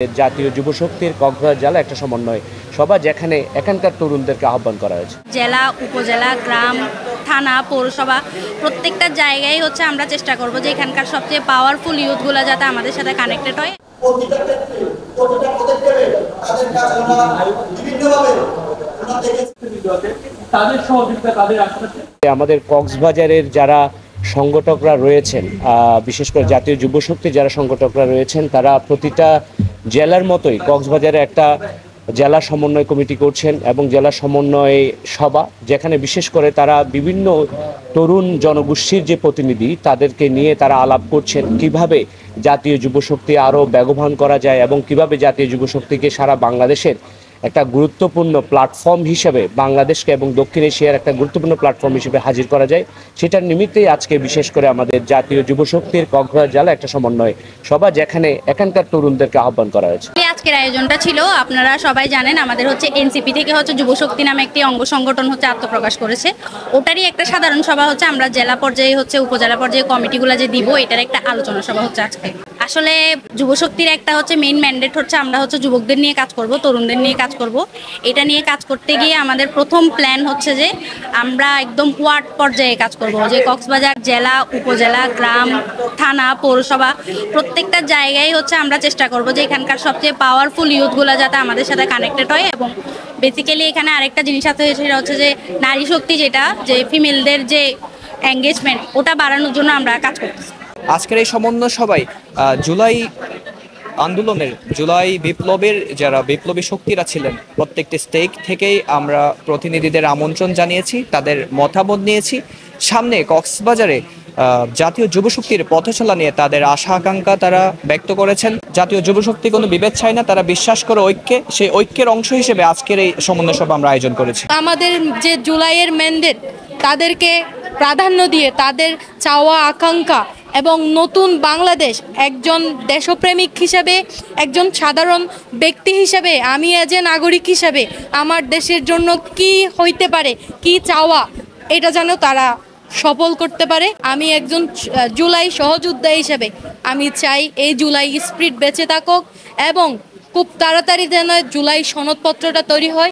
জাতীয় যুবশক্তির কক্সবাজার জেলা একটা সমন্বয় সভা, যেখানে এখানকার তরুণদেরকে আহ্বান করা হয়েছে। জেলা, উপজেলা, গ্রাম, থানা, পৌরসভা প্রত্যেকটা জায়গায় আমরা চেষ্টা করব যে এখানকার সবচেয়ে পাওয়ারফুল ইউথগুলো যাতে আমাদের সাথে কানেক্টেড হয়। আমাদের কক্সবাজারের যারা সংগঠকরা রয়েছেন, বিশেষ করে জাতীয় যুবশক্তির যারা সংগঠকরা রয়েছেন, তারা প্রতিটা জেলার মতোই কক্সবাজারে একটা জেলা সমন্বয় কমিটি করছেন এবং জেলা সমন্বয় সভা, যেখানে বিশেষ করে তারা বিভিন্ন তরুণ জনগোষ্ঠীর যে প্রতিনিধি তাদেরকে নিয়ে তারা আলাপ করছেন কিভাবে জাতীয় যুবশক্তি আরও বেগবান করা যায় এবং কিভাবে জাতীয় যুবশক্তিকে সারা বাংলাদেশের একটা গুরুত্বপূর্ণ প্ল্যাটফর্ম হিসেবে বাংলাদেশকে এবং দক্ষিণ এশিয়ার একটা গুরুত্বপূর্ণ প্ল্যাটফর্ম হিসেবে হাজির করা যায়, সেটার নিমিত্তেই আজকে বিশেষ করে আমাদের জাতীয় যুবশক্তির কক্সবাজার জেলা একটা সমন্বয় সভা, যেখানে এখানকার তরুণদেরকে আহ্বান করা হয়েছে। আজকের আয়োজনটা ছিল, আপনারা সবাই জানেন, আমাদের এনসিপি থেকে যুবশক্তি নামে একটি অঙ্গ সংগঠন আত্মপ্রকাশ করেছে। ওটারই একটা সাধারণ সভা আমরা জেলা পর্যায়ে উপজেলা পর্যায়ে কমিটিগুলো যে দিব, এটার একটা আলোচনা সভা আজকে। আসলে যুবশক্তির একটা মেইন ম্যান্ডেট আমরা যুবকদের নিয়ে কাজ করব, তরুণদের নিয়ে কাজ করব। এটা নিয়ে কাজ করতে গিয়ে আমাদের প্রথম প্ল্যান যে আমরা একদম ওয়ার্ড পর্যায়ে কাজ করব, যে কক্সবাজার জেলা, উপজেলা, গ্রাম, থানা, পৌরসভা প্রত্যেকটা জায়গায় আমরা চেষ্টা করব যে এখানকার সবচেয়ে পাওয়ারফুল ইউথগুলো যাতে আমাদের সাথে কানেক্টেড হয়। এবং বেসিক্যালি এখানে আরেকটা জিনিস আছে, সেটা যে নারী শক্তি, যেটা যে ফিমেলদের যে এঙ্গেজমেন্ট, ওটা বাড়ানোর জন্য আমরা কাজ করতেছি। আজকের এই সমন্বয় সভায় জুলাই আন্দোলনের, জুলাই বিপ্লবের যারা বিপ্লবী শক্তিরা ছিলেন প্রত্যেকটি স্টেক থেকেই আমরা প্রতিনিধিদের আমন্ত্রণ জানিয়েছি, তাদের মতামত নিয়েছি। সামনে কক্সবাজারে জাতীয় যুবশক্তির পথচলা নিয়ে তাদের আশা আকাঙ্ক্ষা তারা ব্যক্ত করেছেন। জাতীয় যুবশক্তি কোনো বিভেদ চায় না, তারা বিশ্বাস করে ঐক্যে। সেই ঐক্যের অংশ হিসেবে আজকের এই সমন্বয় সভা আমরা আয়োজন করেছি। আমাদের যে জুলাইয়ের ম্যান্ডেট, তাদেরকে প্রাধান্য দিয়ে তাদের চাওয়া আকাঙ্ক্ষা এবং নতুন বাংলাদেশ, একজন দেশপ্রেমিক হিসেবে, একজন সাধারণ ব্যক্তি হিসেবে, আমি এজ এ নাগরিক হিসেবে আমার দেশের জন্য কি হইতে পারে, কি চাওয়া, এটা যেন তারা সফল করতে পারে। আমি একজন জুলাই সহযোদ্ধা হিসেবে আমি চাই এই জুলাই স্পিরিট বেঁচে থাকুক এবং খুব তাড়াতাড়ি যেন জুলাই সনদপত্রটা তৈরি হয়।